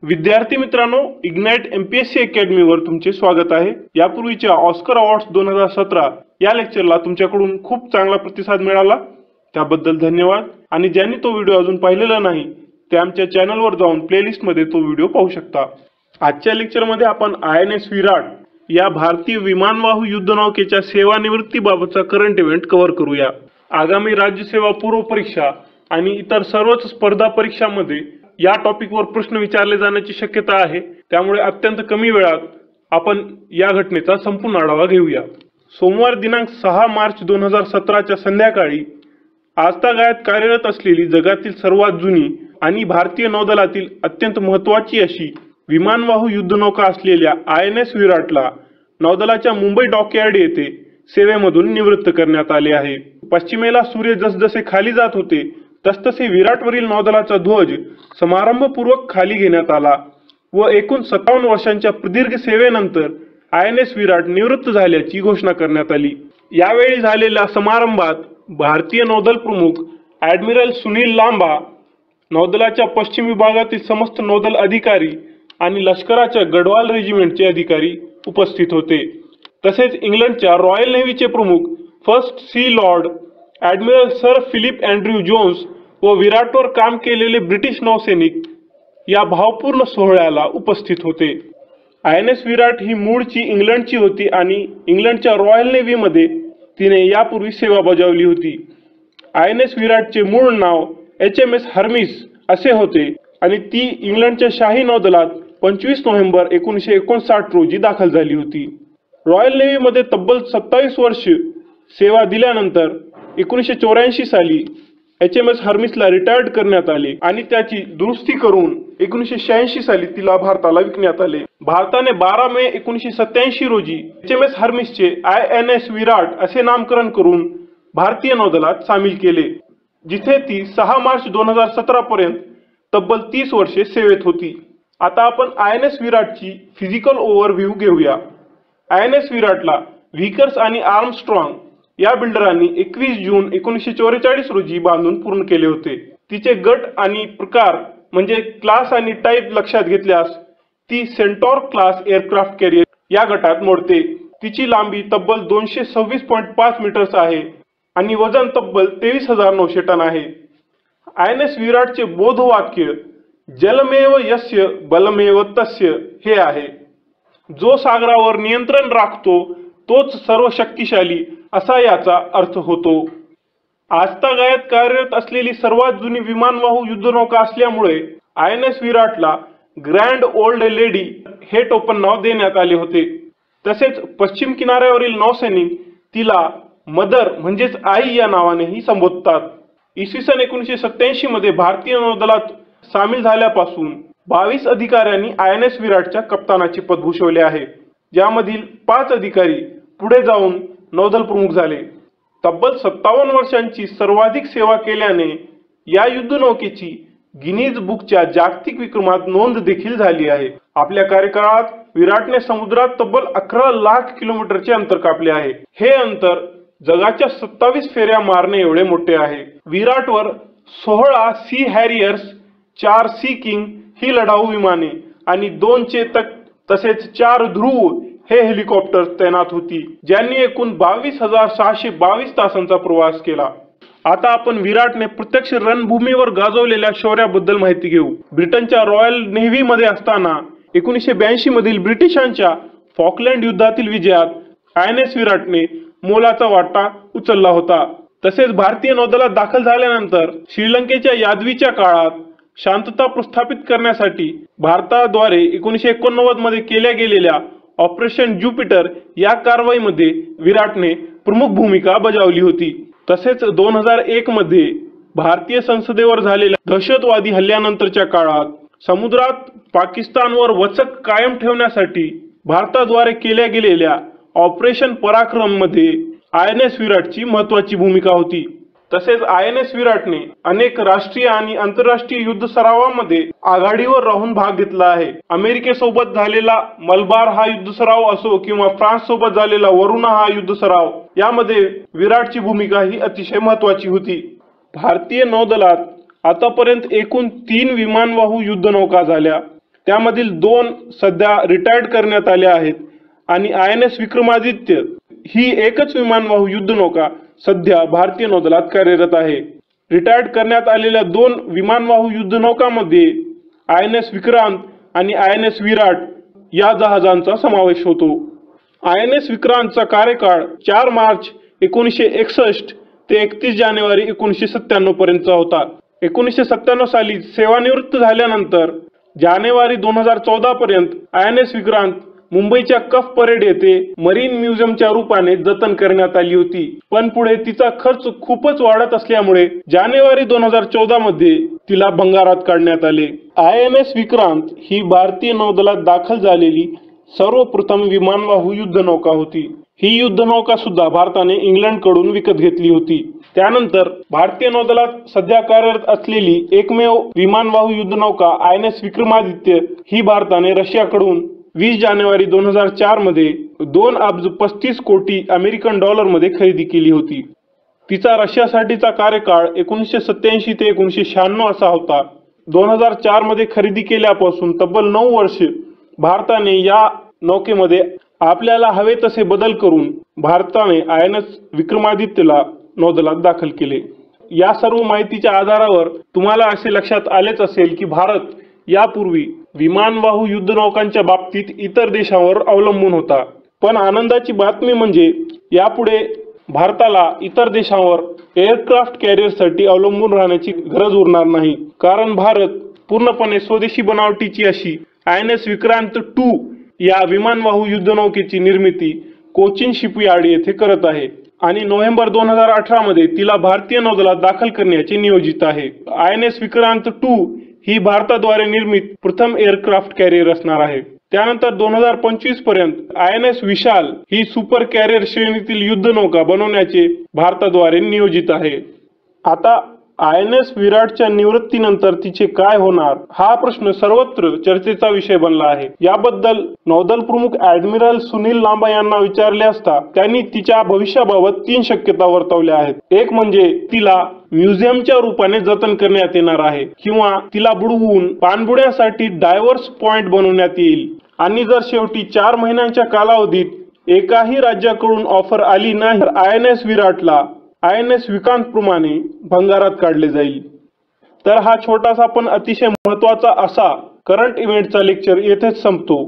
विद्यार्थी मित्रांनो, ignite MPSC academy वर तुमचे स्वागत आहे। यापूर्वीच्या ऑस्कर अवॉर्ड्स 2017 या लेक्चरला तुमच्याकडून खूप चांगला प्रतिसाद मिळाला, त्याबद्दल धन्यवाद। आणि ज्यांनी तो व्हिडिओ अजून पाहिलेला नाही ते आमच्या चॅनलवर जाऊन प्लेलिस्ट मध्ये तो व्हिडिओ पाहू शकता। आजच्या लेक्चर मध्ये आपण आयएनएस विराट या भारतीय विमानवाहू युद्धनौकेच्या सेवानिवृत्तीबाबतचा करंट इव्हेंट कव्हर करूया। आगामी राज्य सेवा पूर्व परीक्षा आणि इतर सर्वच स्पर्धा परीक्षांमध्ये या टॉपिकवर प्रश्न विचारले जाण्याची शक्यता आहे, त्यामुळे अत्यंत कमी वेळात आपण या घटनेचा संपूर्ण आढावा घेऊया। सोमवार दिनांक 6 मार्च 2017 च्या संध्याकाळी आजतागायत कार्यरत असलेली जगातील सर्वात जुनी आणि भारतीय नौदलातील अत्यंत महत्त्वाची अशी विमानवाहू युद्धनौका असलेल्या आयएनएस विराटला नौदलाच्या मुंबई डॉकयार्ड येथे सेवेमधून निवृत्त करण्यात आले आहे। पश्चिमेला सूर्य जसजसे खाली जात होते तसतसे विराटवरील नौदलाचा ध्वज समारंभपूर्वक खाली घेण्यात आला व एकूण 57 वर्षांच्या प्रदीर्घ सेवेनंतर आयएनएस विराट निवृत्त झाल्याची घोषणा करण्यात आली। यावेळी झालेल्या समारंभात भारतीय नौदल प्रमुख ॲडमिरल सुनील लांबा, नौदलाच्या पश्चिम विभागातील समस्त नौदल अधिकारी आणि लष्कराच्या गढवाल रेजिमेंटचे अधिकारी उपस्थित होते। तसेच इंग्लंडच्या रॉयल नेव्हीचे प्रमुख first sea lord admiral sir Philip Andrew Jones व विराटवर काम केलेले ब्रिटिश नौसैनिक या भावपूर्ण सोहळ्याला उपस्थित होते। आयएनएस विराट ही मूळची इंग्लंडची होती आणि इंग्लंडच्या रॉयल नेव्हीमध्ये तिने यापूर्वी सेवा बजावली होती। आयएनएस विराटचे मूळ नाव HMS हर्मिस असे होते आणि ती इंग्लंडच्या शाही नौदलात 25 नोव्हेंबर 1959 रोजी दाखल झाली होती। रॉयल नेव्हीमध्ये तब्बल 27 वर्ष सेवा दिल्यानंतर 1984 साली HMS हर्मिसला रिटायर्ड करण्यात आले आणि त्याची दुरुस्ती करून 1986 साली तिला भारताला विकण्यात आले। भारताने 12 मे 1987 रोजी HMS हर्मिसचे INS विराट असे नामकरण करून भारतीय नौदलात सामील केले, जिथे ती 6 मार्च 2017 पर्यंत तब्बल 30 वर्षे सेवेत होती। आता आपण INS विराटची फिजिकल ओव्हरव्ह्यू घेऊया। INS विराटला व्हिकर्स आणि आर्मस्ट्रॉंग या बिल्डरांनी 21 जून 1944 रोजी बांधून पूर्ण केले होते। तिचे गट आणि प्रकार म्हणजे क्लास आणि टाइप लक्षात घेतल्यास ती सेंटॉर क्लास एअरक्राफ्ट कॅरियर या गटात मोडते। तिची लांबी तब्बल 226.5 मीटर्स आहे आणि वजन तब्बल 23,900 टन आहे। INS विराटचे बोधवाक्य जलमेव यस्य बलमेव तस्य हे आहे, जो सागरावर नियंत्रण राखतो तोच सर्व शक्तिशाली असा याचा अर्थ होतो। आजतागायत कार्यरत असलेली सर्वात जुनी विमानवाहू युद्धनौका असल्यामुळे INS विराटला ग्रँड ओल्ड लेडी हे टोपण नाव देण्यात आले होते। तसेच पश्चिम किनाऱ्यावरील नौसैनिक तिला मदर म्हणजेच आई या नावानेही संबोधतात। इसवी सन 1987 मध्ये भारतीय नौदलात सामील झाल्यापासून 22 अधिकाऱ्यांनी INS विराटच्या कप्तानाचे पद भूषवले आहे, ज्यामधील 5 अधिकारी पुढे जाऊन नौदल प्रमुख झाले। तब्बल 57 वर्षांची सर्वाधिक सेवा केल्याने या युद्धनौकेची गिनीज बुकच्या जागतिक विक्रमात नोंद देखील झाली आहे। आपल्या कार्यकाळात विराटने समुद्रात तब्बल 11 लाख किलोमीटरचे अंतर कापले आहे। हे अंतर जगाच्या 27 फेऱ्या मारणे एवढे मोठे आहे। विराटवर 16 सी हॅरियर्स, 4 सी किंग ही लढाऊ विमाने आणि 2 चेतक तसेच 4 ध्रुव हे हेलिकॉप्टर तैनात होती, ज्यांनी एकूण 22,622 तासांचा प्रवास केला। आता आपण विराटने प्रत्यक्ष रणभूमीवर गाजवलेल्या शौर्याबद्दल माहिती घेऊ। ब्रिटनच्या रॉयल नेव्ही मध्ये असताना 1982 मधील ब्रिटिशांच्या फॉकलँड युद्धातील विजयात INS विराटने मोलाचा वाटा उचलला होता। तसेच भारतीय नौदलात दाखल झाल्यानंतर श्रीलंकेच्या यादवीच्या काळात शांतता प्रस्थापित करण्यासाठी भारताद्वारे 1989 मध्ये केल्या गेलेल्या ऑपरेशन ज्युपिटर या कारवाईमध्ये विराटने प्रमुख भूमिका बजावली होती। तसेच 2001 मध्ये भारतीय संसदेवर झालेल्या दहशतवादी हल्ल्यानंतरच्या काळात समुद्रात पाकिस्तानवर वचक कायम ठेवण्यासाठी भारताद्वारे केल्या गेलेल्या ऑपरेशन पराक्रम मध्ये INS विराटची महत्त्वाची भूमिका होती। तसेच INS विराटने अनेक राष्ट्रीय आणि आंतरराष्ट्रीय युद्ध सरावामध्ये आघाडीवर राहून भाग घेतला आहे। अमेरिकेसोबत झालेला मलबार हा युद्ध सराव असो किंवा फ्रान्स सोबत झालेला वरुणा हा युद्ध सराव, यामध्ये विराटची भूमिका ही अतिशय महत्त्वाची होती। भारतीय नौदलात आतापर्यंत एकूण 3 विमानवाहू युद्धनौका झाल्या, त्यामधील 2 सध्या रिटायर्ड करण्यात आल्या आहेत आणि INS विक्रमादित्य ही एकच विमानवाहू युद्धनौका सध्या भारतीय नौदलात कार्यरत आहे। रिटायर्ड करण्यात आलेल्या 2 विमानवाहू युद्धनौकांमध्ये INS विक्रांत आणि INS विराट या जहाजांचा समावेश होतो। INS विक्रांतचा कार्यकाळ 4 मार्च 1961 ते 31 जानेवारी 1997 पर्यंतचा होता। 1997 साली सेवानिवृत्त झाल्यानंतर जानेवारी 2014 पर्यंत INS विक्रांत मुंबईच्या कफ परेड येथे मरीन म्युझियमच्या रूपाने जतन करण्यात आली होती, पण पुढे तिचा खर्च खूपच वाढत असल्यामुळे जानेवारी 2014 मध्ये तिला भंगारात काढण्यात आले। INS विक्रांत ही भारतीय नौदलात दाखल झालेली सर्वप्रथम विमानवाहू युद्धनौका होती। ही युद्धनौका सुद्धा भारताने इंग्लंडकडून विकत घेतली होती। त्यानंतर भारतीय नौदलात सध्या कार्यरत असलेली एकमेव विमानवाहू युद्धनौका INS विक्रमादित्य ही भारताने रशियाकडून 20 जानेवारी 2004 मध्ये 2 अब्ज 35 कोटी अमेरिकन डॉलरमध्ये खरेदी केली होती। तिचा रशियासाठीचा कार्यकाळ 1987 ते 1996 असा होता। 2004 मध्ये खरेदी केल्यापासून तब्बल 9 वर्षे भारताने या नौकेमध्ये आपल्याला हवे तसे बदल करून भारताने INS विक्रमादित्यला नौदलात दाखल केले। या सर्व माहितीच्या आधारावर तुम्हाला असे लक्षात आलेच असेल की भारत यापूर्वी विमानवाहू युद्धनौकांच्या बाबतीत इतर देशांवर अवलंबून होता, पण आनंदाची बातमी म्हणजे यापुढे भारताला इतर देशांवर एअरक्राफ्ट कॅरियरसाठी अवलंबून राहण्याची गरज उरणार नाही, कारण भारत पूर्णपणे स्वदेशी बनावटीची अशी INS विक्रांत 2 या विमानवाहू युद्धनौकेची निर्मिती कोचीन शिपयार्ड येथे करत आहे आणि नोव्हेंबर 2018 मध्ये तिला भारतीय नौदलात दाखल करण्याचे नियोजित आहे। INS विक्रांत 2 ही भारताद्वारे निर्मित प्रथम एअरक्राफ्ट कॅरियर असणार आहे। त्यानंतर 2025 पर्यंत INS विशाल ही सुपर कॅरियर श्रेणीतील युद्धनौका बनवण्याचे भारताद्वारे नियोजित आहे। आता INS विराटच्या निवृत्तीनंतर तिचे काय होणार हा प्रश्न सर्वत्र चर्चेचा विषय बनला आहे। याबद्दल नौदल प्रमुख ॲडमिरल सुनील लांबा यांना विचारले असता त्यांनी तिच्या भविष्याबाबत 3 शक्यता वर्तवल्या आहेत। एक म्हणजे तिला म्युझियमच्या रूपाने जतन करण्यात येणार आहे किंवा तिला बुडवून पाणबुड्यांसाठी डायव्हर्स पॉइंट बनवण्यात येईल आणि जर शेवटी 4 महिन्यांच्या कालावधीत एकाही राज्याकडून ऑफर आली नाही तर INS विराटला INS विक्रांत प्रमाणे भंगारात काढले जाईल। तर हा छोटासा पण अतिशय महत्त्वाचा असा करंट इव्हेंटचा लेक्चर येथेच संपतो।